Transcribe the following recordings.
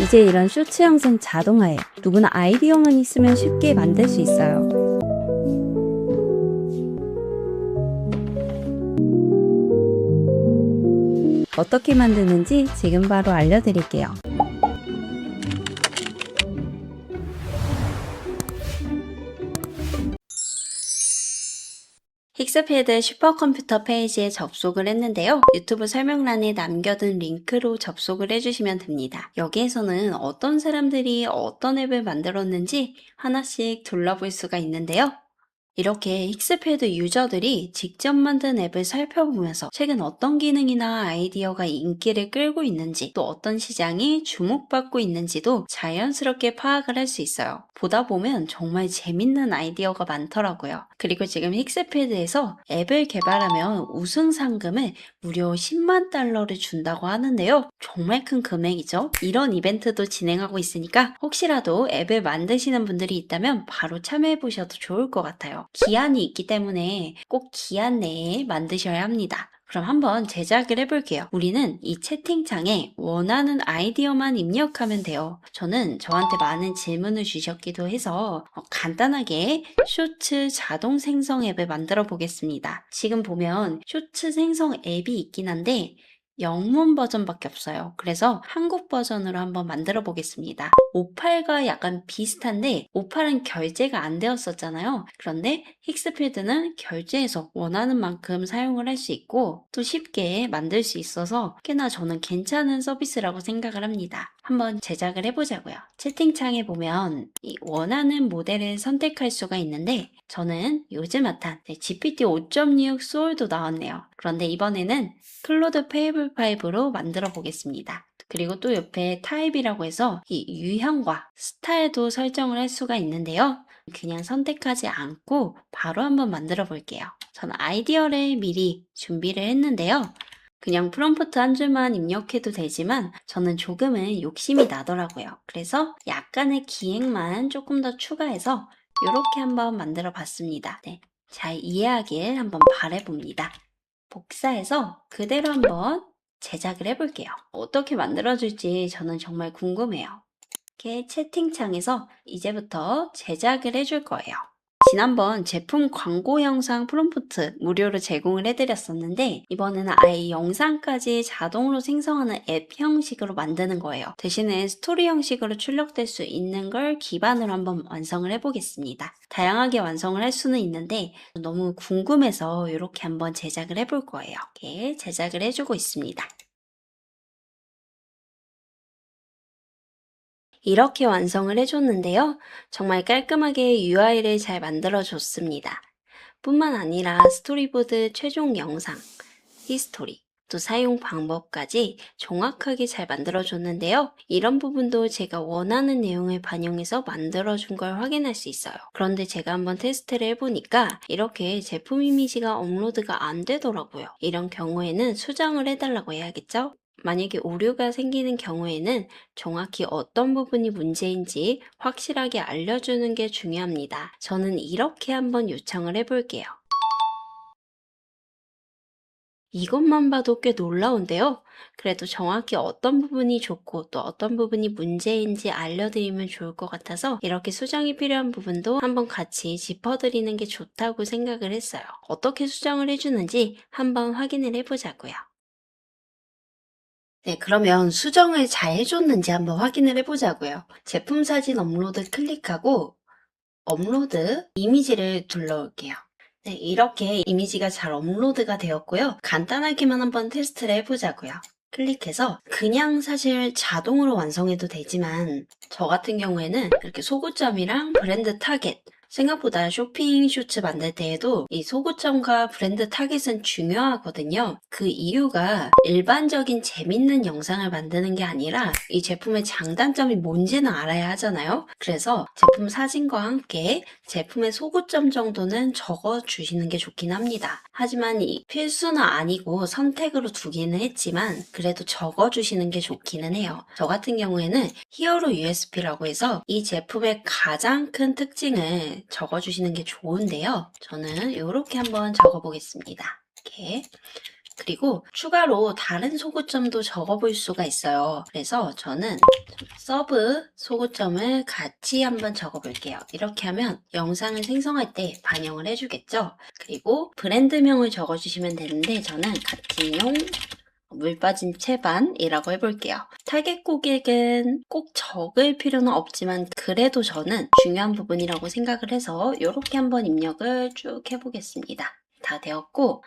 이제 이런 쇼츠 영상 자동화에 누구나 아이디어만 있으면 쉽게 만들 수 있어요. 어떻게 만드는지 지금 바로 알려드릴게요. 힉스패드 슈퍼컴퓨터 페이지에 접속을 했는데요. 유튜브 설명란에 남겨둔 링크로 접속을 해주시면 됩니다. 여기에서는 어떤 사람들이 어떤 앱을 만들었는지 하나씩 둘러볼 수가 있는데요. 이렇게 힉스패드 유저들이 직접 만든 앱을 살펴보면서 최근 어떤 기능이나 아이디어가 인기를 끌고 있는지, 또 어떤 시장이 주목받고 있는지도 자연스럽게 파악을 할 수 있어요. 보다 보면 정말 재밌는 아이디어가 많더라고요. 그리고 지금 힉스패드에서 앱을 개발하면 우승 상금을 무려 10만 달러를 준다고 하는데요. 정말 큰 금액이죠. 이런 이벤트도 진행하고 있으니까 혹시라도 앱을 만드시는 분들이 있다면 바로 참여해 보셔도 좋을 것 같아요. 기한이 있기 때문에 꼭 기한 내에 만드셔야 합니다. 그럼 한번 제작을 해볼게요. 우리는 이 채팅창에 원하는 아이디어만 입력하면 돼요. 저는 저한테 많은 질문을 주셨기도 해서 간단하게 쇼츠 자동 생성 앱을 만들어 보겠습니다. 지금 보면 쇼츠 생성 앱이 있긴 한데 영문 버전밖에 없어요. 그래서 한국 버전으로 한번 만들어 보겠습니다. 58과 약간 비슷한데 58은 결제가 안 되었었잖아요. 그런데 힉스패드는 결제해서 원하는 만큼 사용을 할 수 있고 또 쉽게 만들 수 있어서 꽤나 저는 괜찮은 서비스라고 생각을 합니다. 한번 제작을 해보자고요. 채팅창에 보면 이 원하는 모델을 선택할 수가 있는데 저는 요즘 핫한 GPT 5.6 소울도 나왔네요. 그런데 이번에는 클로드 페이블5로 만들어 보겠습니다. 그리고 또 옆에 타입이라고 해서 이 유형과 스타일도 설정을 할 수가 있는데요. 그냥 선택하지 않고 바로 한번 만들어 볼게요. 저는 아이디어를 미리 준비를 했는데요. 그냥 프롬프트 한 줄만 입력해도 되지만 저는 조금은 욕심이 나더라고요. 그래서 약간의 기획만 조금 더 추가해서 이렇게 한번 만들어 봤습니다. 네, 잘 이해하길 한번 바라봅니다. 복사해서 그대로 한번 제작을 해볼게요. 어떻게 만들어줄지 저는 정말 궁금해요. 이렇게 채팅창에서 이제부터 제작을 해줄 거예요. 지난번 제품 광고 영상 프롬프트 무료로 제공을 해드렸었는데 이번에는 아예 영상까지 자동으로 생성하는 앱 형식으로 만드는 거예요. 대신에 스토리 형식으로 출력될 수 있는 걸 기반으로 한번 완성을 해보겠습니다. 다양하게 완성을 할 수는 있는데 너무 궁금해서 이렇게 한번 제작을 해볼 거예요. 이렇게 제작을 해주고 있습니다. 이렇게 완성을 해줬는데요. 정말 깔끔하게 UI를 잘 만들어줬습니다. 뿐만 아니라 스토리보드 최종 영상, 히스토리, 또 사용 방법까지 정확하게 잘 만들어줬는데요. 이런 부분도 제가 원하는 내용을 반영해서 만들어준 걸 확인할 수 있어요. 그런데 제가 한번 테스트를 해보니까 이렇게 제품 이미지가 업로드가 안 되더라고요. 이런 경우에는 수정을 해달라고 해야겠죠? 만약에 오류가 생기는 경우에는 정확히 어떤 부분이 문제인지 확실하게 알려주는 게 중요합니다. 저는 이렇게 한번 요청을 해볼게요. 이것만 봐도 꽤 놀라운데요. 그래도 정확히 어떤 부분이 좋고 또 어떤 부분이 문제인지 알려드리면 좋을 것 같아서 이렇게 수정이 필요한 부분도 한번 같이 짚어드리는 게 좋다고 생각을 했어요. 어떻게 수정을 해주는지 한번 확인을 해보자고요. 네, 그러면 수정을 잘 해줬는지 한번 확인을 해보자고요. 제품 사진 업로드 클릭하고 업로드 이미지를 둘러올게요. 네, 이렇게 이미지가 잘 업로드가 되었고요. 간단하게만 한번 테스트를 해보자고요. 클릭해서 그냥 사실 자동으로 완성해도 되지만 저 같은 경우에는 이렇게 소구점이랑 브랜드 타겟 생각보다 쇼핑 쇼츠 만들 때에도 이 소구점과 브랜드 타겟은 중요하거든요. 그 이유가 일반적인 재밌는 영상을 만드는 게 아니라 이 제품의 장단점이 뭔지는 알아야 하잖아요. 그래서 제품 사진과 함께 제품의 소구점 정도는 적어주시는 게 좋긴 합니다. 하지만 이 필수는 아니고 선택으로 두기는 했지만 그래도 적어주시는 게 좋기는 해요. 저 같은 경우에는 히어로 USP라고 해서 이 제품의 가장 큰 특징을 적어주시는 게 좋은데요. 저는 이렇게 한번 적어보겠습니다. 이렇게. 그리고 추가로 다른 소구점도 적어볼 수가 있어요. 그래서 저는 서브 소구점을 같이 한번 적어볼게요. 이렇게 하면 영상을 생성할 때 반영을 해주겠죠. 그리고 브랜드명을 적어주시면 되는데 저는 갓진용 물 빠진 채반이라고 해볼게요. 타겟 고객은 꼭 적을 필요는 없지만 그래도 저는 중요한 부분이라고 생각을 해서 이렇게 한번 입력을 쭉 해보겠습니다. 다 되었고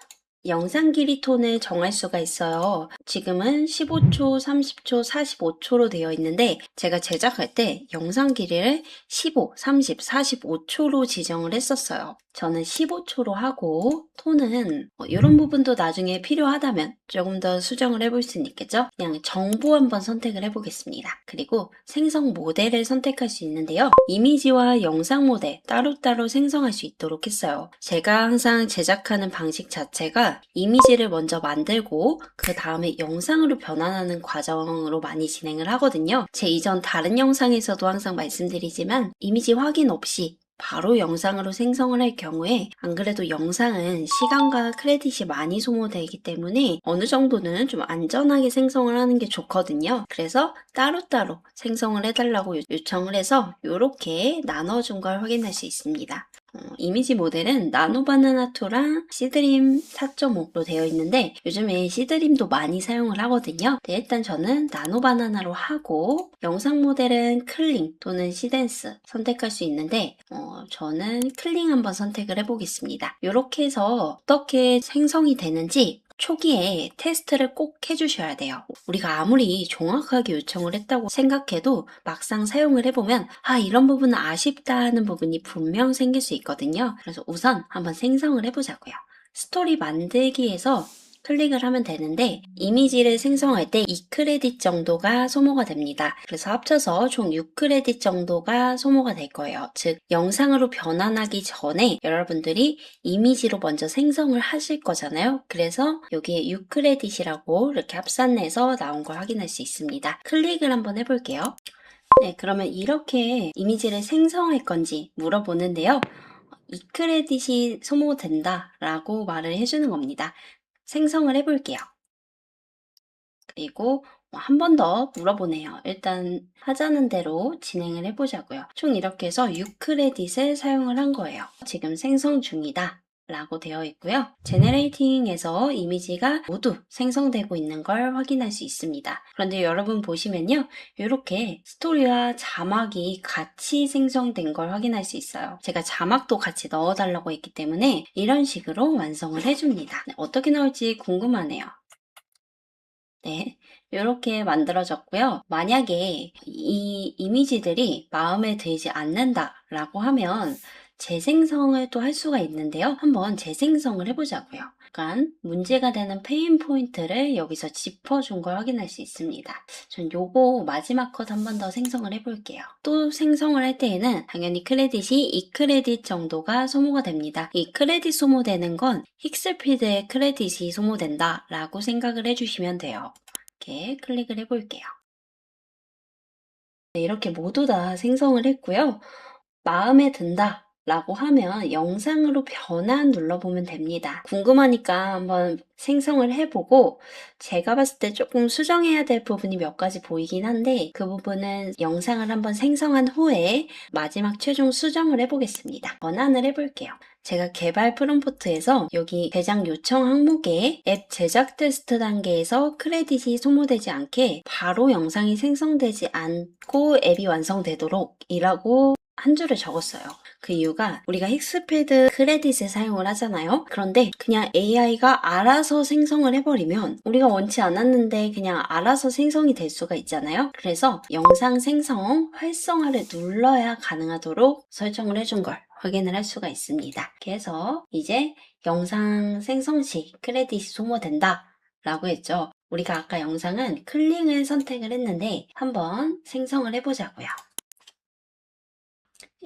영상 길이 톤을 정할 수가 있어요. 지금은 15초, 30초, 45초로 되어 있는데 제가 제작할 때 영상 길이를 15, 30, 45초로 지정을 했었어요. 저는 15초로 하고 톤은 이런 부분도 나중에 필요하다면 조금 더 수정을 해볼 수는 있겠죠? 그냥 정보 한번 선택을 해보겠습니다. 그리고 생성 모델을 선택할 수 있는데요. 이미지와 영상 모델 따로따로 생성할 수 있도록 했어요. 제가 항상 제작하는 방식 자체가 이미지를 먼저 만들고 그 다음에 영상으로 변환하는 과정으로 많이 진행을 하거든요. 제 이전 다른 영상에서도 항상 말씀드리지만 이미지 확인 없이 바로 영상으로 생성을 할 경우에 안 그래도 영상은 시간과 크레딧이 많이 소모되기 때문에 어느 정도는 좀 안전하게 생성을 하는 게 좋거든요. 그래서 따로따로 생성을 해달라고 요청을 해서 이렇게 나눠준 걸 확인할 수 있습니다. 이미지 모델은 나노바나나2랑 시드림 4.5로 되어 있는데 요즘에 시드림도 많이 사용을 하거든요. 네, 일단 저는 나노바나나로 하고 영상 모델은 클링 또는 시덴스 선택할 수 있는데 저는 클링 한번 선택을 해보겠습니다. 이렇게 해서 어떻게 생성이 되는지 초기에 테스트를 꼭 해주셔야 돼요. 우리가 아무리 정확하게 요청을 했다고 생각해도 막상 사용을 해보면 이런 부분은 아쉽다 하는 부분이 분명 생길 수 있거든요. 그래서 우선 한번 생성을 해보자고요. 스토리 만들기에서 클릭을 하면 되는데 이미지를 생성할 때 2크레딧 정도가 소모가 됩니다. 그래서 합쳐서 총 6크레딧 정도가 소모가 될 거예요. 즉 영상으로 변환하기 전에 여러분들이 이미지로 먼저 생성을 하실 거잖아요. 그래서 여기에 6크레딧이라고 이렇게 합산해서 나온 걸 확인할 수 있습니다. 클릭을 한번 해볼게요. 네, 그러면 이렇게 이미지를 생성할 건지 물어보는데요. 2크레딧이 소모된다 라고 말을 해주는 겁니다. 생성을 해볼게요. 그리고 한 번 더 물어보네요. 일단 하자는 대로 진행을 해보자고요. 총 이렇게 해서 6크레딧을 사용을 한 거예요. 지금 생성 중이다 라고 되어 있고요. 제네레이팅에서 이미지가 모두 생성되고 있는 걸 확인할 수 있습니다. 그런데 여러분 보시면요. 이렇게 스토리와 자막이 같이 생성된 걸 확인할 수 있어요. 제가 자막도 같이 넣어달라고 했기 때문에 이런 식으로 완성을 해줍니다. 어떻게 나올지 궁금하네요. 네, 이렇게 만들어졌고요. 만약에 이 이미지들이 마음에 들지 않는다라고 하면 재생성을 또 할 수가 있는데요. 한번 재생성을 해보자고요. 약간 문제가 되는 페인 포인트를 여기서 짚어준 걸 확인할 수 있습니다. 전 요거 마지막 컷 한 번 더 생성을 해볼게요. 또 생성을 할 때에는 당연히 크레딧이 2크레딧 정도가 소모가 됩니다. 이 크레딧 소모되는 건 힉스피드의 크레딧이 소모된다 라고 생각을 해주시면 돼요. 이렇게 클릭을 해볼게요. 네, 이렇게 모두 다 생성을 했고요. 마음에 든다 라고 하면 영상으로 변환 눌러보면 됩니다. 궁금하니까 한번 생성을 해보고 제가 봤을 때 조금 수정해야 될 부분이 몇 가지 보이긴 한데 그 부분은 영상을 한번 생성한 후에 마지막 최종 수정을 해보겠습니다. 변환을 해볼게요. 제가 개발 프롬프트에서 여기 제작 요청 항목에 앱 제작 테스트 단계에서 크레딧이 소모되지 않게 바로 영상이 생성되지 않고 앱이 완성되도록 이라고 한 줄을 적었어요. 그 이유가 우리가 힉스피드 크레딧을 사용을 하잖아요. 그런데 그냥 AI가 알아서 생성을 해버리면 우리가 원치 않았는데 그냥 알아서 생성이 될 수가 있잖아요. 그래서 영상 생성 활성화를 눌러야 가능하도록 설정을 해준 걸 확인을 할 수가 있습니다. 그래서 이제 영상 생성 시 크레딧이 소모된다 라고 했죠. 우리가 아까 영상은 클링을 선택을 했는데 한번 생성을 해보자고요.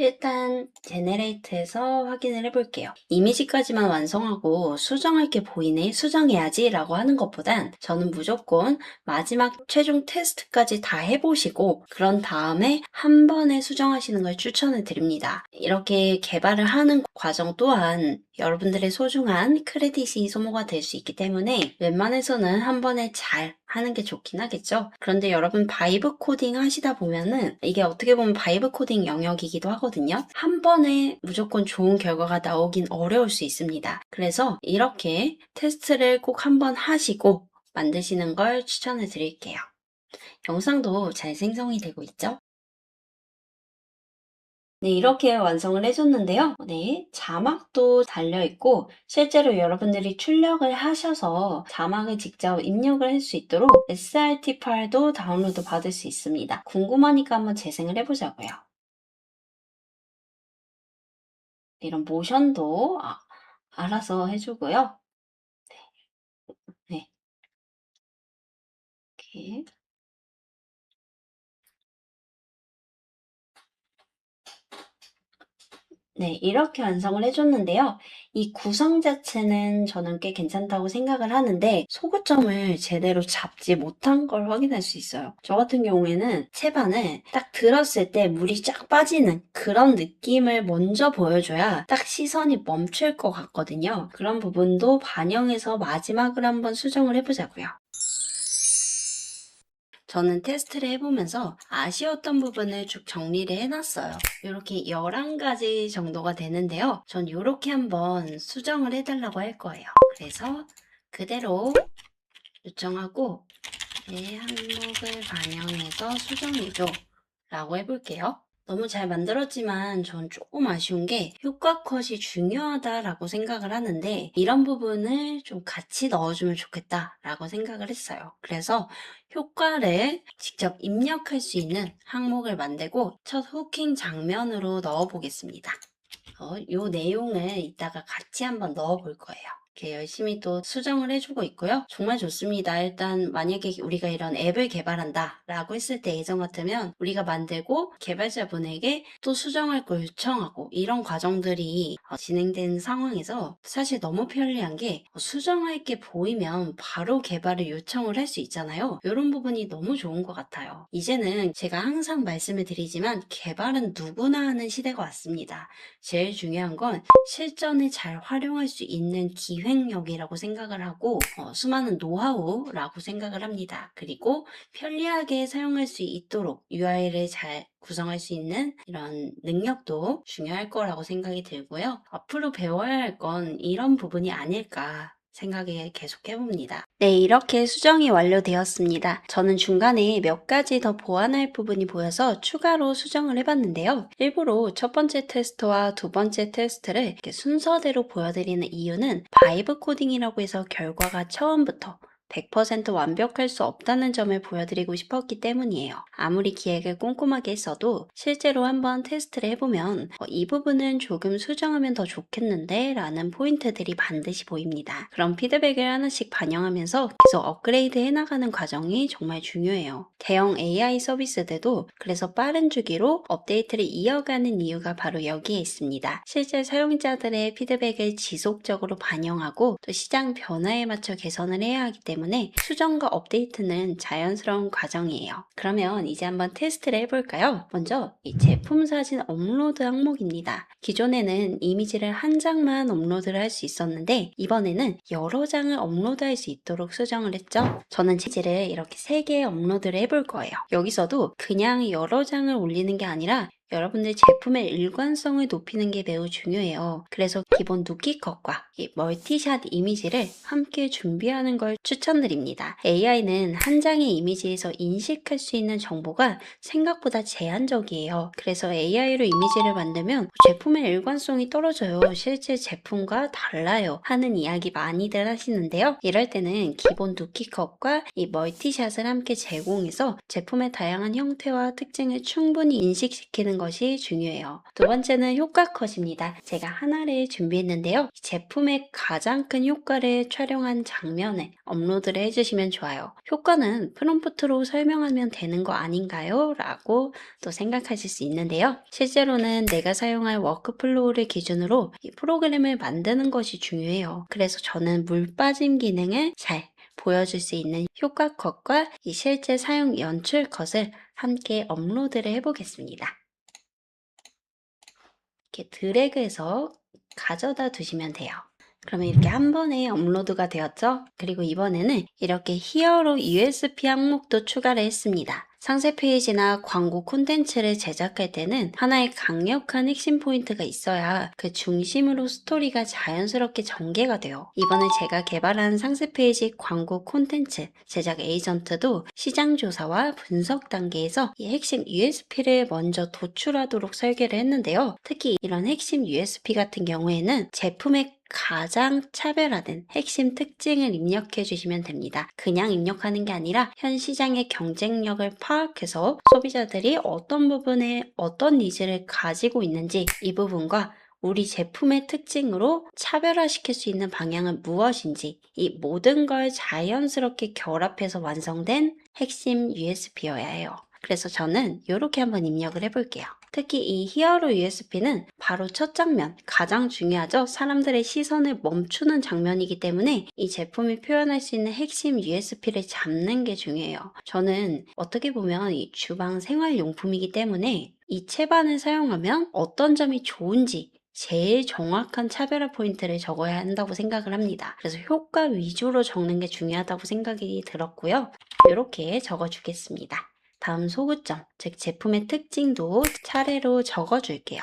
일단 제네레이트해서 확인을 해볼게요. 이미지까지만 완성하고 수정할 게 보이네, 수정해야지 라고 하는 것보단 저는 무조건 마지막 최종 테스트까지 다 해보시고 그런 다음에 한 번에 수정하시는 걸 추천을 드립니다. 이렇게 개발을 하는 과정 또한 여러분들의 소중한 크레딧이 소모가 될 수 있기 때문에 웬만해서는 한 번에 잘 하는 게 좋긴 하겠죠. 그런데 여러분 바이브 코딩 하시다 보면은 이게 어떻게 보면 바이브 코딩 영역이기도 하거든요. 한 번에 무조건 좋은 결과가 나오긴 어려울 수 있습니다. 그래서 이렇게 테스트를 꼭 한 번 하시고 만드시는 걸 추천해 드릴게요. 영상도 잘 생성이 되고 있죠? 네, 이렇게 완성을 해줬는데요. 네, 자막도 달려있고, 실제로 여러분들이 출력을 하셔서 자막을 직접 입력을 할 수 있도록 SRT 파일도 다운로드 받을 수 있습니다. 궁금하니까 한번 재생을 해보자고요. 이런 모션도 알아서 해주고요. 네, 이렇게. 네, 이렇게 완성을 해줬는데요. 이 구성 자체는 저는 꽤 괜찮다고 생각을 하는데 소구점을 제대로 잡지 못한 걸 확인할 수 있어요. 저 같은 경우에는 채반을 딱 들었을 때 물이 쫙 빠지는 그런 느낌을 먼저 보여줘야 딱 시선이 멈출 것 같거든요. 그런 부분도 반영해서 마지막으로 한번 수정을 해보자고요. 저는 테스트를 해보면서 아쉬웠던 부분을 쭉 정리를 해놨어요. 이렇게 11가지 정도가 되는데요. 전 이렇게 한번 수정을 해달라고 할 거예요. 그래서 그대로 요청하고 내 항목을 반영해서 수정해줘 라고 해볼게요. 너무 잘 만들었지만 전 조금 아쉬운 게 효과 컷이 중요하다라고 생각을 하는데 이런 부분을 좀 같이 넣어주면 좋겠다라고 생각을 했어요. 그래서 효과를 직접 입력할 수 있는 항목을 만들고 첫 후킹 장면으로 넣어보겠습니다. 이 내용을 이따가 같이 한번 넣어볼 거예요. 이렇게 열심히 또 수정을 해주고 있고요. 정말 좋습니다. 일단 만약에 우리가 이런 앱을 개발한다 라고 했을 때 예전 같으면 우리가 만들고 개발자분에게 또 수정할 걸 요청하고 이런 과정들이 진행된 상황에서 사실 너무 편리한 게 수정할 게 보이면 바로 개발을 요청을 할 수 있잖아요. 이런 부분이 너무 좋은 것 같아요. 이제는 제가 항상 말씀을 드리지만 개발은 누구나 하는 시대가 왔습니다. 제일 중요한 건 실전에 잘 활용할 수 있는 기획력이라고 생각을 하고 수많은 노하우라고 생각을 합니다. 그리고 편리하게 사용할 수 있도록 UI를 잘 구성할 수 있는 이런 능력도 중요할 거라고 생각이 들고요. 앞으로 배워야 할 건 이런 부분이 아닐까 생각에 계속 해봅니다. 네, 이렇게 수정이 완료되었습니다. 저는 중간에 몇 가지 더 보완할 부분이 보여서 추가로 수정을 해봤는데요. 일부러 첫 번째 테스트와 두 번째 테스트를 이렇게 순서대로 보여드리는 이유는 바이브 코딩이라고 해서 결과가 처음부터 100% 완벽할 수 없다는 점을 보여드리고 싶었기 때문이에요. 아무리 기획을 꼼꼼하게 했어도 실제로 한번 테스트를 해보면 이 부분은 조금 수정하면 더 좋겠는데 라는 포인트들이 반드시 보입니다. 그런 피드백을 하나씩 반영하면서 계속 업그레이드 해나가는 과정이 정말 중요해요. 대형 AI 서비스들도 그래서 빠른 주기로 업데이트를 이어가는 이유가 바로 여기에 있습니다. 실제 사용자들의 피드백을 지속적으로 반영하고 또 시장 변화에 맞춰 개선을 해야 하기 때문에 수정과 업데이트는 자연스러운 과정이에요. 그러면 이제 한번 테스트를 해볼까요? 먼저 이 제품 사진 업로드 항목입니다. 기존에는 이미지를 한 장만 업로드를 할 수 있었는데 이번에는 여러 장을 업로드할 수 있도록 수정을 했죠. 저는 이미지를 이렇게 3개 업로드를 해볼 거예요. 여기서도 그냥 여러 장을 올리는 게 아니라 여러분들 제품의 일관성을 높이는 게 매우 중요해요. 그래서 기본 누키컷과 이 멀티샷 이미지를 함께 준비하는 걸 추천드립니다. AI는 한 장의 이미지에서 인식할 수 있는 정보가 생각보다 제한적이에요. 그래서 AI로 이미지를 만들면 제품의 일관성이 떨어져요. 실제 제품과 달라요. 하는 이야기 많이들 하시는데요. 이럴 때는 기본 누키컷과 이 멀티샷을 함께 제공해서 제품의 다양한 형태와 특징을 충분히 인식시키는 것이 중요해요. 두 번째는 효과 컷입니다. 제가 하나를 준비했는데요. 제품의 가장 큰 효과를 촬영한 장면에 업로드를 해주시면 좋아요. 효과는 프롬프트로 설명하면 되는 거 아닌가요? 라고 또 생각하실 수 있는데요. 실제로는 내가 사용할 워크플로우를 기준으로 이 프로그램을 만드는 것이 중요해요. 그래서 저는 물 빠짐 기능을 잘 보여줄 수 있는 효과 컷과 이 실제 사용 연출 컷을 함께 업로드를 해보겠습니다. 이렇게 드래그해서 가져다 두시면 돼요. 그러면 이렇게 한 번에 업로드가 되었죠? 그리고 이번에는 이렇게 히어로 USP 항목도 추가를 했습니다. 상세 페이지나 광고 콘텐츠를 제작할 때는 하나의 강력한 핵심 포인트가 있어야 그 중심으로 스토리가 자연스럽게 전개가 돼요. 이번에 제가 개발한 상세 페이지 광고 콘텐츠 제작 에이전트도 시장 조사와 분석 단계에서 이 핵심 USP를 먼저 도출하도록 설계를 했는데요. 특히 이런 핵심 USP 같은 경우에는 제품의 가장 차별화된 핵심 특징을 입력해 주시면 됩니다. 그냥 입력하는 게 아니라 현 시장의 경쟁력을 파악해서 소비자들이 어떤 부분에 어떤 니즈를 가지고 있는지 이 부분과 우리 제품의 특징으로 차별화시킬 수 있는 방향은 무엇인지 이 모든 걸 자연스럽게 결합해서 완성된 핵심 USP여야 해요. 그래서 저는 이렇게 한번 입력을 해볼게요. 특히 이 히어로 USP는 바로 첫 장면, 가장 중요하죠. 사람들의 시선을 멈추는 장면이기 때문에 이 제품이 표현할 수 있는 핵심 USP를 잡는 게 중요해요. 저는 어떻게 보면 이 주방 생활용품이기 때문에 이 채반을 사용하면 어떤 점이 좋은지 제일 정확한 차별화 포인트를 적어야 한다고 생각을 합니다. 그래서 효과 위주로 적는 게 중요하다고 생각이 들었고요. 이렇게 적어주겠습니다. 다음 소구점, 즉 제품의 특징도 차례로 적어줄게요.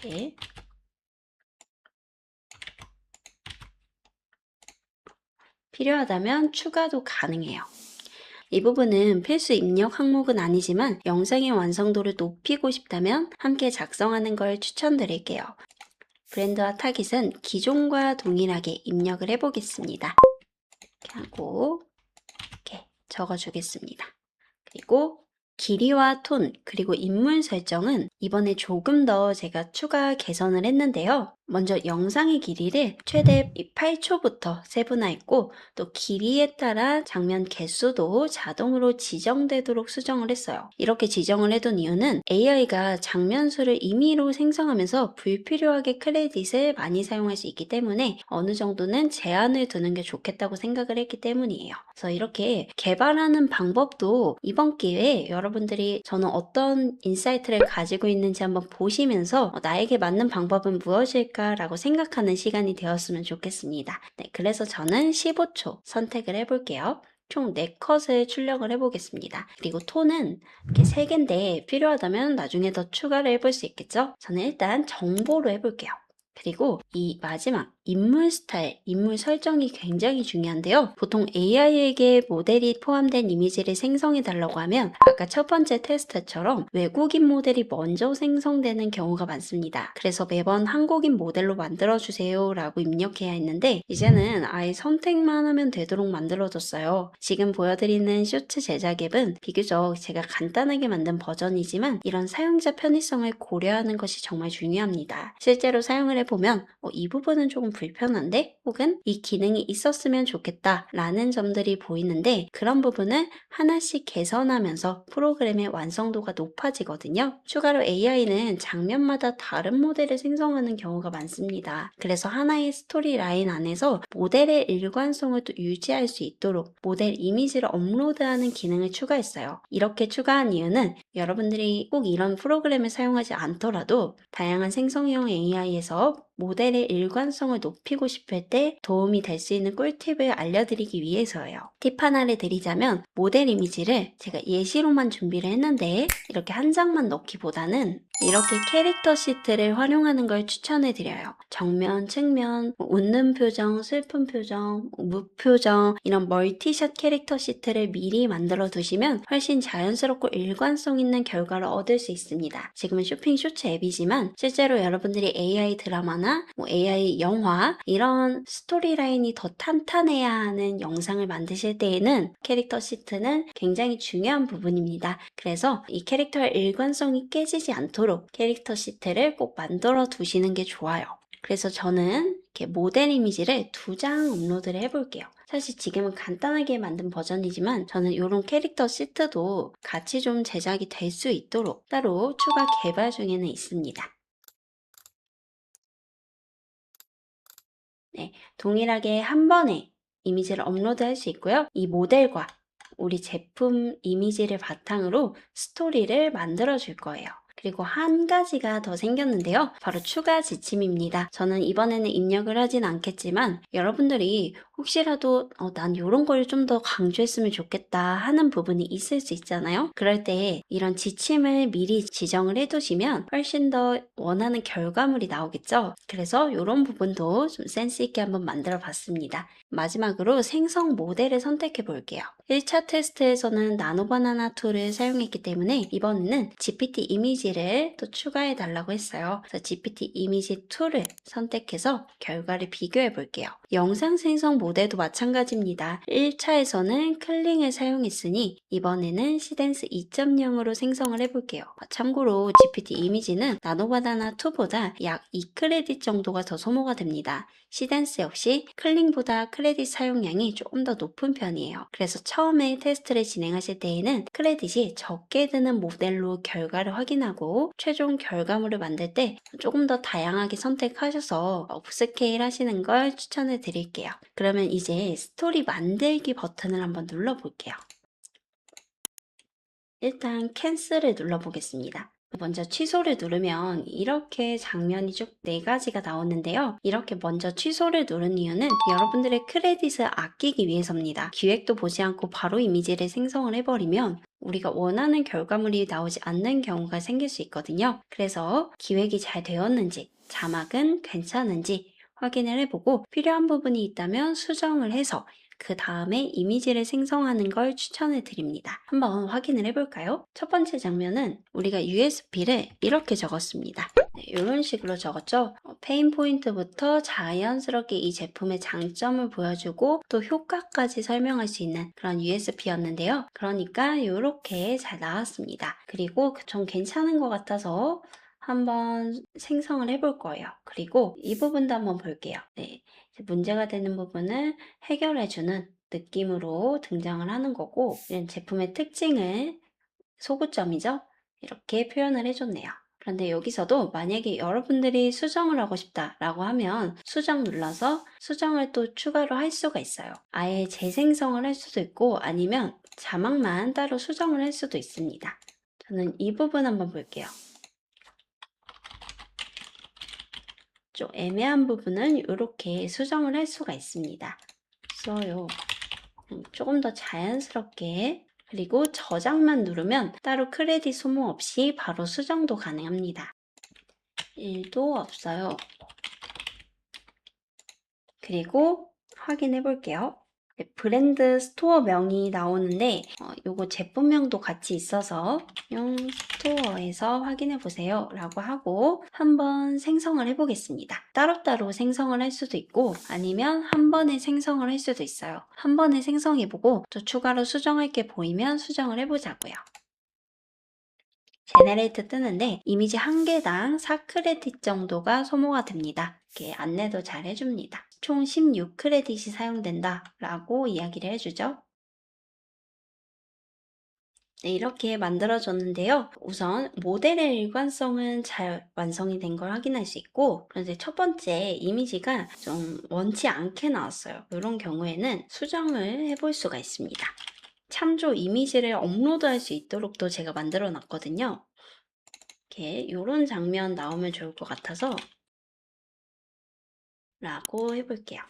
이렇게. 필요하다면 추가도 가능해요. 이 부분은 필수 입력 항목은 아니지만 영상의 완성도를 높이고 싶다면 함께 작성하는 걸 추천드릴게요. 브랜드와 타깃은 기존과 동일하게 입력을 해보겠습니다. 이렇게 하고 이렇게 적어주겠습니다. 그리고 길이와 톤, 그리고 인물 설정은 이번에 조금 더 제가 추가 개선을 했는데요. 먼저 영상의 길이를 최대 8초부터 세분화했고 또 길이에 따라 장면 개수도 자동으로 지정되도록 수정을 했어요. 이렇게 지정을 해둔 이유는 AI가 장면 수를 임의로 생성하면서 불필요하게 크레딧을 많이 사용할 수 있기 때문에 어느 정도는 제한을 두는 게 좋겠다고 생각을 했기 때문이에요. 그래서 이렇게 개발하는 방법도 이번 기회에 여러분들이 저는 어떤 인사이트를 가지고 있는지 한번 보시면서 나에게 맞는 방법은 무엇일까 라고 생각하는 시간이 되었으면 좋겠습니다. 네, 그래서 저는 15초 선택을 해볼게요. 총 4컷을 출력을 해보겠습니다. 그리고 톤은 이렇게 3개인데 필요하다면 나중에 더 추가를 해볼 수 있겠죠? 저는 일단 정보로 해볼게요. 그리고 이 마지막 인물 스타일, 인물 설정이 굉장히 중요한데요. 보통 AI에게 모델이 포함된 이미지를 생성해 달라고 하면 아까 첫 번째 테스트처럼 외국인 모델이 먼저 생성되는 경우가 많습니다. 그래서 매번 한국인 모델로 만들어주세요 라고 입력해야 했는데 이제는 아예 선택만 하면 되도록 만들어졌어요. 지금 보여드리는 쇼츠 제작 앱은 비교적 제가 간단하게 만든 버전이지만 이런 사용자 편의성을 고려하는 것이 정말 중요합니다. 실제로 사용을 해보면 이 부분은 조금 불편한데 혹은 이 기능이 있었으면 좋겠다 라는 점들이 보이는데 그런 부분을 하나씩 개선하면서 프로그램의 완성도가 높아지거든요. 추가로 AI는 장면마다 다른 모델을 생성하는 경우가 많습니다. 그래서 하나의 스토리 라인 안에서 모델의 일관성을 또 유지할 수 있도록 모델 이미지를 업로드하는 기능을 추가했어요. 이렇게 추가한 이유는 여러분들이 꼭 이런 프로그램을 사용하지 않더라도 다양한 생성형 AI에서 모델의 일관성을 높이고 싶을 때 도움이 될 수 있는 꿀팁을 알려드리기 위해서예요. 팁 하나를 드리자면 모델 이미지를 제가 예시로만 준비를 했는데 이렇게 한 장만 넣기보다는 이렇게 캐릭터 시트를 활용하는 걸 추천해드려요. 정면, 측면, 웃는 표정, 슬픈 표정, 무표정 이런 멀티샷 캐릭터 시트를 미리 만들어 두시면 훨씬 자연스럽고 일관성 있는 결과를 얻을 수 있습니다. 지금은 쇼핑 쇼츠 앱이지만 실제로 여러분들이 AI 드라마나 AI 영화 이런 스토리라인이 더 탄탄해야 하는 영상을 만드실 때에는 캐릭터 시트는 굉장히 중요한 부분입니다. 그래서 이 캐릭터의 일관성이 깨지지 않도록 캐릭터 시트를 꼭 만들어 두시는 게 좋아요. 그래서 저는 이렇게 모델 이미지를 2장 업로드를 해볼게요. 사실 지금은 간단하게 만든 버전이지만 저는 이런 캐릭터 시트도 같이 좀 제작이 될 수 있도록 따로 추가 개발 중에는 있습니다. 네, 동일하게 한 번에 이미지를 업로드할 수 있고요. 이 모델과 우리 제품 이미지를 바탕으로 스토리를 만들어 줄 거예요. 그리고 한 가지가 더 생겼는데요. 바로 추가 지침입니다. 저는 이번에는 입력을 하진 않겠지만 여러분들이 혹시라도 난 이런 걸 좀 더 강조했으면 좋겠다 하는 부분이 있을 수 있잖아요. 그럴 때 이런 지침을 미리 지정을 해두시면 훨씬 더 원하는 결과물이 나오겠죠. 그래서 이런 부분도 좀 센스 있게 한번 만들어 봤습니다. 마지막으로 생성 모델을 선택해 볼게요. 1차 테스트에서는 나노바나나 툴을 사용했기 때문에 이번에는 GPT 이미지를 또 추가해 달라고 했어요. 그래서 GPT 이미지 툴을 선택해서 결과를 비교해 볼게요. 영상 생성 모델도 마찬가지입니다. 1차에서는 클링을 사용했으니 이번에는 시덴스 2.0으로 생성을 해볼게요. 참고로 GPT 이미지는 나노바나나 2보다 약 2크레딧 정도가 더 소모가 됩니다. 시덴스 역시 클링보다 크레딧 사용량이 조금 더 높은 편이에요. 그래서 처음에 테스트를 진행하실 때에는 크레딧이 적게 드는 모델로 결과를 확인하고 최종 결과물을 만들 때 조금 더 다양하게 선택하셔서 업스케일 하시는 걸 추천을 드릴게요. 그러면 이제 스토리 만들기 버튼을 한번 눌러볼게요. 일단 캔슬을 눌러보겠습니다. 먼저 취소를 누르면 이렇게 장면이 쭉 4가지가 나오는데요. 이렇게 먼저 취소를 누른 이유는 여러분들의 크레딧을 아끼기 위해서입니다. 기획도 보지 않고 바로 이미지를 생성을 해버리면 우리가 원하는 결과물이 나오지 않는 경우가 생길 수 있거든요. 그래서 기획이 잘 되었는지, 자막은 괜찮은지 확인을 해보고 필요한 부분이 있다면 수정을 해서 그 다음에 이미지를 생성하는 걸 추천을 드립니다. 한번 확인을 해볼까요? 첫 번째 장면은 우리가 USP를 이렇게 적었습니다. 이런 식으로 적었죠. 페인 포인트부터 자연스럽게 이 제품의 장점을 보여주고 또 효과까지 설명할 수 있는 그런 USP였는데요. 그러니까 이렇게 잘 나왔습니다. 그리고 좀 괜찮은 것 같아서 한번 생성을 해볼 거예요. 그리고 이 부분도 한번 볼게요. 네, 문제가 되는 부분을 해결해주는 느낌으로 등장을 하는 거고, 이런 제품의 특징을 소구점이죠? 이렇게 표현을 해줬네요. 그런데 여기서도 만약에 여러분들이 수정을 하고 싶다라고 하면 수정 눌러서 수정을 또 추가로 할 수가 있어요. 아예 재생성을 할 수도 있고 아니면 자막만 따로 수정을 할 수도 있습니다. 저는 이 부분 한번 볼게요. 좀 애매한 부분은 이렇게 수정을 할 수가 있습니다. 써요. 조금 더 자연스럽게, 그리고 저장만 누르면 따로 크레딧 소모 없이 바로 수정도 가능합니다. 1도 없어요. 그리고 확인해 볼게요. 네, 브랜드 스토어 명이 나오는데 요거 제품명도 같이 있어서 스토어에서 확인해 보세요 라고 하고 한번 생성을 해 보겠습니다. 따로따로 생성을 할 수도 있고 아니면 한 번에 생성을 할 수도 있어요. 한 번에 생성해 보고 또 추가로 수정할 게 보이면 수정을 해 보자고요. 제네레이트 뜨는데 이미지 한 개당 4크레딧 정도가 소모가 됩니다. 이렇게 안내도 잘 해줍니다. 총 16크레딧이 사용된다 라고 이야기를 해주죠. 네, 이렇게 만들어졌는데요. 우선 모델의 일관성은 잘 완성이 된 걸 확인할 수 있고, 그런데 첫 번째 이미지가 좀 원치 않게 나왔어요. 이런 경우에는 수정을 해볼 수가 있습니다. 참조 이미지를 업로드할 수 있도록 또 제가 만들어 놨거든요. 이렇게 이런 장면 나오면 좋을 것 같아서 라고 해볼게요.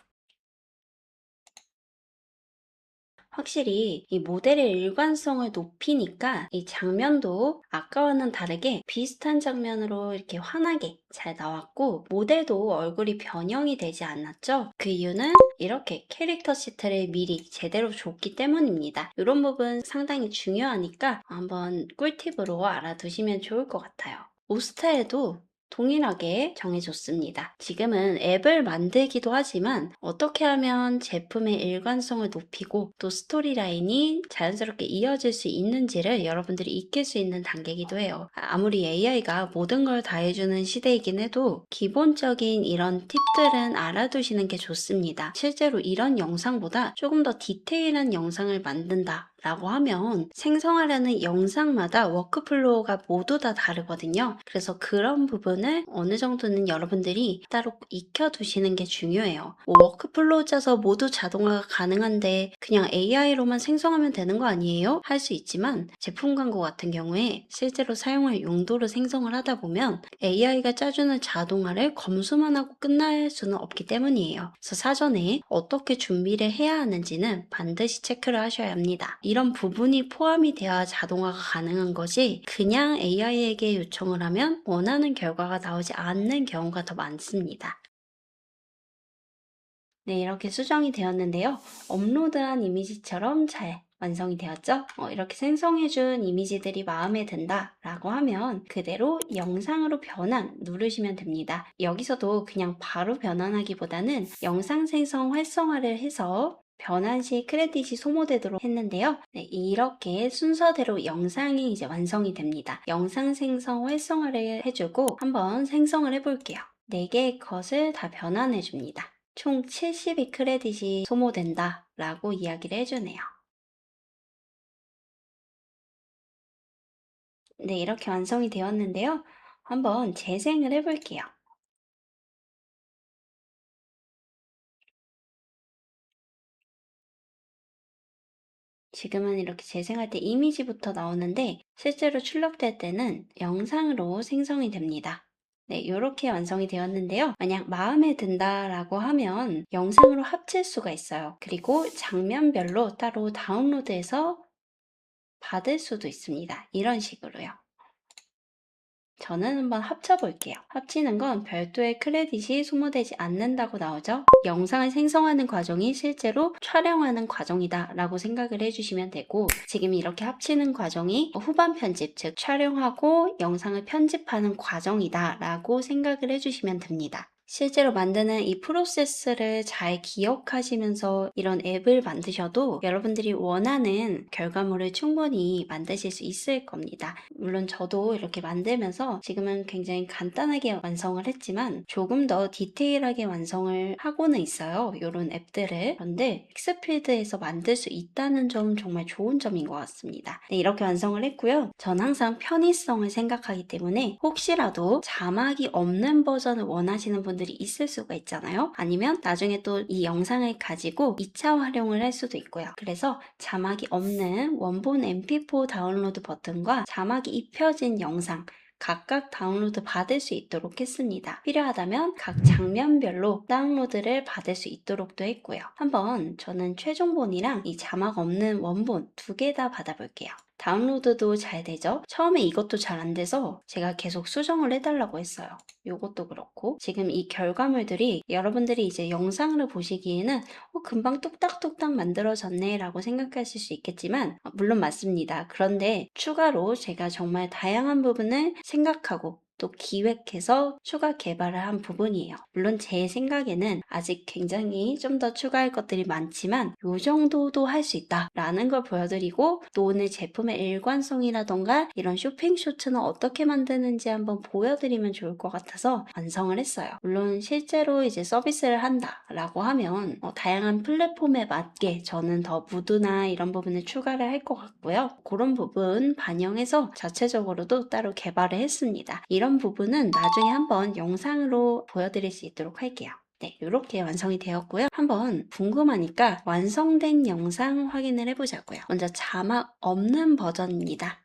확실히 이 모델의 일관성을 높이니까 이 장면도 아까와는 다르게 비슷한 장면으로 이렇게 환하게 잘 나왔고 모델도 얼굴이 변형이 되지 않았죠. 그 이유는 이렇게 캐릭터 시트를 미리 제대로 줬기 때문입니다. 이런 부분 상당히 중요하니까 한번 꿀팁으로 알아두시면 좋을 것 같아요. 옷 스타일도 동일하게 정해줬습니다. 지금은 앱을 만들기도 하지만 어떻게 하면 제품의 일관성을 높이고 또 스토리라인이 자연스럽게 이어질 수 있는지를 여러분들이 익힐 수 있는 단계이기도 해요. 아무리 AI가 모든 걸 다 해주는 시대이긴 해도 기본적인 이런 팁들은 알아두시는 게 좋습니다. 실제로 이런 영상보다 조금 더 디테일한 영상을 만든다 라고 하면 생성하려는 영상마다 워크플로우가 모두 다 다르거든요. 그래서 그런 부분을 어느 정도는 여러분들이 따로 익혀두시는 게 중요해요. 뭐 워크플로우 짜서 모두 자동화가 가능한데 그냥 AI로만 생성하면 되는 거 아니에요? 할 수 있지만 제품 광고 같은 경우에 실제로 사용할 용도로 생성을 하다 보면 AI가 짜주는 자동화를 검수만 하고 끝날 수는 없기 때문이에요. 그래서 사전에 어떻게 준비를 해야 하는지는 반드시 체크를 하셔야 합니다. 이런 부분이 포함이 되어야 자동화가 가능한 것이 그냥 AI에게 요청을 하면 원하는 결과가 나오지 않는 경우가 더 많습니다. 네, 이렇게 수정이 되었는데요. 업로드한 이미지처럼 잘 완성이 되었죠? 이렇게 생성해준 이미지들이 마음에 든다 라고 하면 그대로 영상으로 변환 누르시면 됩니다. 여기서도 그냥 바로 변환하기보다는 영상 생성 활성화를 해서 변환 시 크레딧이 소모되도록 했는데요. 네, 이렇게 순서대로 영상이 이제 완성이 됩니다. 영상 생성 활성화를 해주고 한번 생성을 해볼게요. 4개의 컷을 다 변환해 줍니다. 총 72 크레딧이 소모된다 라고 이야기를 해주네요. 네, 이렇게 완성이 되었는데요. 한번 재생을 해볼게요. 지금은 이렇게 재생할 때 이미지부터 나오는데 실제로 출력될 때는 영상으로 생성이 됩니다. 네, 이렇게 완성이 되었는데요. 만약 마음에 든다라고 하면 영상으로 합칠 수가 있어요. 그리고 장면별로 따로 다운로드해서 받을 수도 있습니다. 이런 식으로요. 저는 한번 합쳐볼게요. 합치는 건 별도의 크레딧이 소모되지 않는다고 나오죠. 영상을 생성하는 과정이 실제로 촬영하는 과정이다 라고 생각을 해주시면 되고 지금 이렇게 합치는 과정이 후반 편집, 즉 촬영하고 영상을 편집하는 과정이다 라고 생각을 해주시면 됩니다. 실제로 만드는 이 프로세스를 잘 기억하시면서 이런 앱을 만드셔도 여러분들이 원하는 결과물을 충분히 만드실 수 있을 겁니다. 물론 저도 이렇게 만들면서 지금은 굉장히 간단하게 완성을 했지만 조금 더 디테일하게 완성을 하고는 있어요. 이런 앱들을. 그런데 픽스필드에서 만들 수 있다는 점 정말 좋은 점인 것 같습니다. 네, 이렇게 완성을 했고요. 전 항상 편의성을 생각하기 때문에 혹시라도 자막이 없는 버전을 원하시는 분들이 있을 수가 있잖아요. 아니면 나중에 또 이 영상을 가지고 2차 활용을 할 수도 있고요. 그래서 자막이 없는 원본 mp4 다운로드 버튼과 자막이 입혀진 영상 각각 다운로드 받을 수 있도록 했습니다. 필요하다면 각 장면별로 다운로드를 받을 수 있도록도 했고요. 한번 저는 최종본이랑 이 자막 없는 원본 2개 다 받아볼게요. 다운로드도 잘 되죠? 처음에 이것도 잘 안 돼서 제가 계속 수정을 해달라고 했어요. 이것도 그렇고 지금 이 결과물들이 여러분들이 이제 영상으로 보시기에는 금방 뚝딱뚝딱 만들어졌네 라고 생각하실 수 있겠지만 물론 맞습니다. 그런데 추가로 제가 정말 다양한 부분을 생각하고 또 기획해서 추가 개발을 한 부분이에요. 물론 제 생각에는 아직 굉장히 좀 더 추가할 것들이 많지만 이 정도도 할 수 있다 라는 걸 보여드리고 또 오늘 제품의 일관성이라던가 이런 쇼핑 쇼츠는 어떻게 만드는지 한번 보여드리면 좋을 것 같아서 완성을 했어요. 물론 실제로 이제 서비스를 한다 라고 하면 다양한 플랫폼에 맞게 저는 더 무드나 이런 부분을 추가를 할 것 같고요. 그런 부분 반영해서 자체적으로도 따로 개발을 했습니다. 이런 부분은 나중에 한번 영상으로 보여드릴 수 있도록 할게요. 네, 이렇게 완성이 되었고요. 한번 궁금하니까 완성된 영상 확인을 해보자고요. 먼저 자막 없는 버전입니다.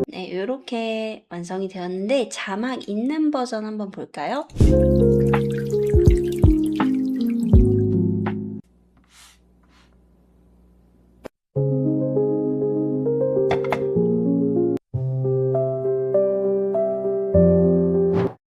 네, 이렇게 완성이 되었는데 자막 있는 버전 한번 볼까요?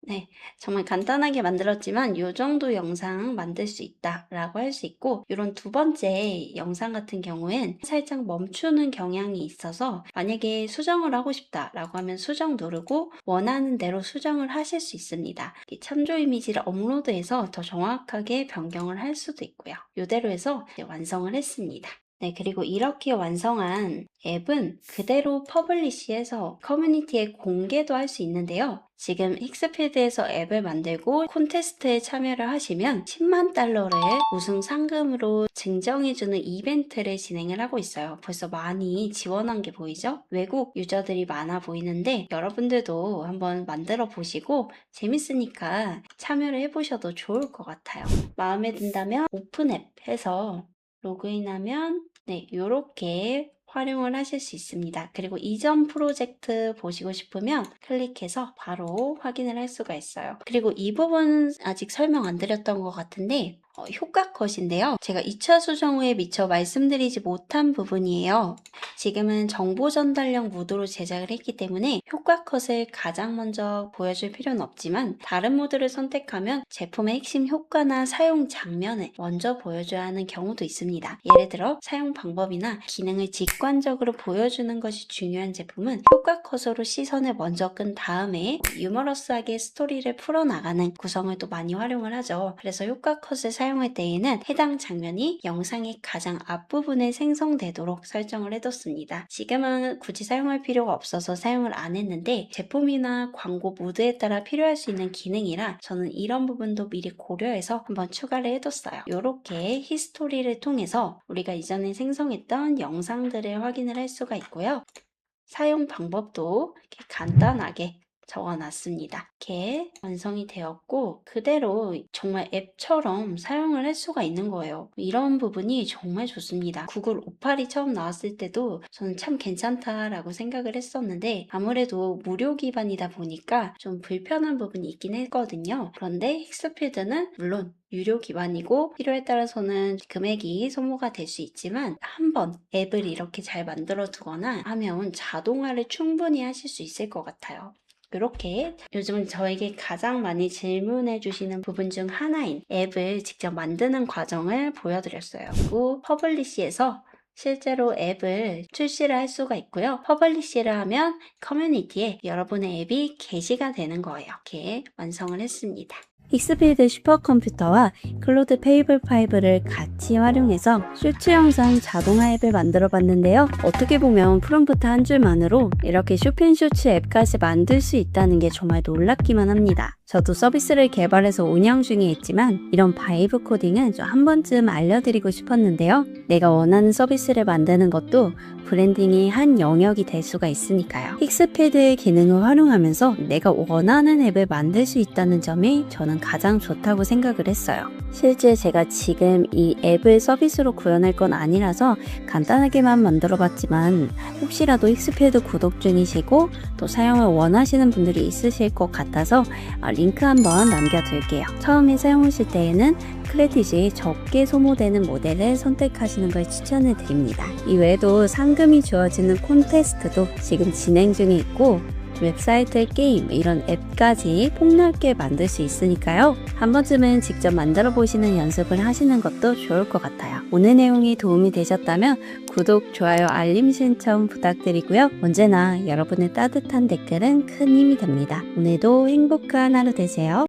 네, 정말 간단하게 만들었지만 이 정도 영상 만들 수 있다 라고 할 수 있고 이런 두 번째 영상 같은 경우엔 살짝 멈추는 경향이 있어서 만약에 수정을 하고 싶다 라고 하면 수정 누르고 원하는 대로 수정을 하실 수 있습니다. 참조 이미지를 업로드해서 더 정확하게 변경을 할 수도 있고요. 이대로 해서 이제 완성을 했습니다. 네, 그리고 이렇게 완성한 앱은 그대로 퍼블리시해서 커뮤니티에 공개도 할 수 있는데요. 지금 힉스필드에서 앱을 만들고 콘테스트에 참여를 하시면 10만 달러를 우승 상금으로 증정해주는 이벤트를 진행을 하고 있어요. 벌써 많이 지원한 게 보이죠? 외국 유저들이 많아 보이는데 여러분들도 한번 만들어 보시고 재밌으니까 참여를 해보셔도 좋을 것 같아요. 마음에 든다면 오픈앱 해서 로그인하면 네, 요렇게 활용을 하실 수 있습니다. 그리고 이전 프로젝트 보시고 싶으면 클릭해서 바로 확인을 할 수가 있어요. 그리고 이 부분 아직 설명 안 드렸던 것 같은데 효과 컷인데요. 제가 2차 수정 후에 미처 말씀드리지 못한 부분이에요. 지금은 정보 전달형 모드로 제작을 했기 때문에 효과 컷을 가장 먼저 보여줄 필요는 없지만 다른 모드를 선택하면 제품의 핵심 효과나 사용 장면을 먼저 보여줘야 하는 경우도 있습니다. 예를 들어 사용 방법이나 기능을 직관적으로 보여주는 것이 중요한 제품은 효과 컷으로 시선을 먼저 끈 다음에 유머러스하게 스토리를 풀어나가는 구성을 또 많이 활용을 하죠. 그래서 효과 컷을 사용할 때에는 해당 장면이 영상의 가장 앞부분에 생성되도록 설정을 해뒀습니다. 지금은 굳이 사용할 필요가 없어서 사용을 안 했는데 제품이나 광고 모드에 따라 필요할 수 있는 기능이라 저는 이런 부분도 미리 고려해서 한번 추가를 해뒀어요. 이렇게 히스토리를 통해서 우리가 이전에 생성했던 영상들을 확인을 할 수가 있고요. 사용 방법도 이렇게 간단하게 적어놨습니다. 이렇게 완성이 되었고 그대로 정말 앱처럼 사용을 할 수가 있는 거예요. 이런 부분이 정말 좋습니다. 구글 오팔이 처음 나왔을 때도 저는 참 괜찮다라고 생각을 했었는데 아무래도 무료 기반이다 보니까 좀 불편한 부분이 있긴 했거든요. 그런데 힉스필드는 물론 유료 기반이고 필요에 따라서는 금액이 소모가 될 수 있지만 한번 앱을 이렇게 잘 만들어 두거나 하면 자동화를 충분히 하실 수 있을 것 같아요. 이렇게 요즘 저에게 가장 많이 질문해 주시는 부분 중 하나인 앱을 직접 만드는 과정을 보여드렸어요. 그리고 퍼블리시에서 실제로 앱을 출시를 할 수가 있고요. 퍼블리시를 하면 커뮤니티에 여러분의 앱이 게시가 되는 거예요. 이렇게 완성을 했습니다. 힉스필드 슈퍼컴퓨터와 클로드 페이블 5를 같이 활용해서 쇼츠 영상 자동화 앱을 만들어 봤는데요. 어떻게 보면 프롬프트 한 줄만으로 이렇게 쇼핑쇼츠 앱까지 만들 수 있다는 게 정말 놀랍기만 합니다. 저도 서비스를 개발해서 운영 중에 있지만 이런 바이브 코딩은 좀 한 번쯤 알려드리고 싶었는데요. 내가 원하는 서비스를 만드는 것도 브랜딩이 한 영역이 될 수가 있으니까요. 힉스필드의 기능을 활용하면서 내가 원하는 앱을 만들 수 있다는 점이 저는 가장 좋다고 생각을 했어요. 실제 제가 지금 이 앱을 서비스로 구현할 건 아니라서 간단하게만 만들어 봤지만 혹시라도 힉스필드 구독 중이시고 또 사용을 원하시는 분들이 있으실 것 같아서 링크 한번 남겨둘게요. 처음에 사용하실 때에는 크레딧이 적게 소모되는 모델을 선택하시는 걸 추천을 드립니다. 이외에도 상금이 주어지는 콘테스트도 지금 진행 중에 있고 웹사이트, 게임, 이런 앱까지 폭넓게 만들 수 있으니까요. 한 번쯤은 직접 만들어 보시는 연습을 하시는 것도 좋을 것 같아요. 오늘 내용이 도움이 되셨다면 구독, 좋아요, 알림 신청 부탁드리고요. 언제나 여러분의 따뜻한 댓글은 큰 힘이 됩니다. 오늘도 행복한 하루 되세요.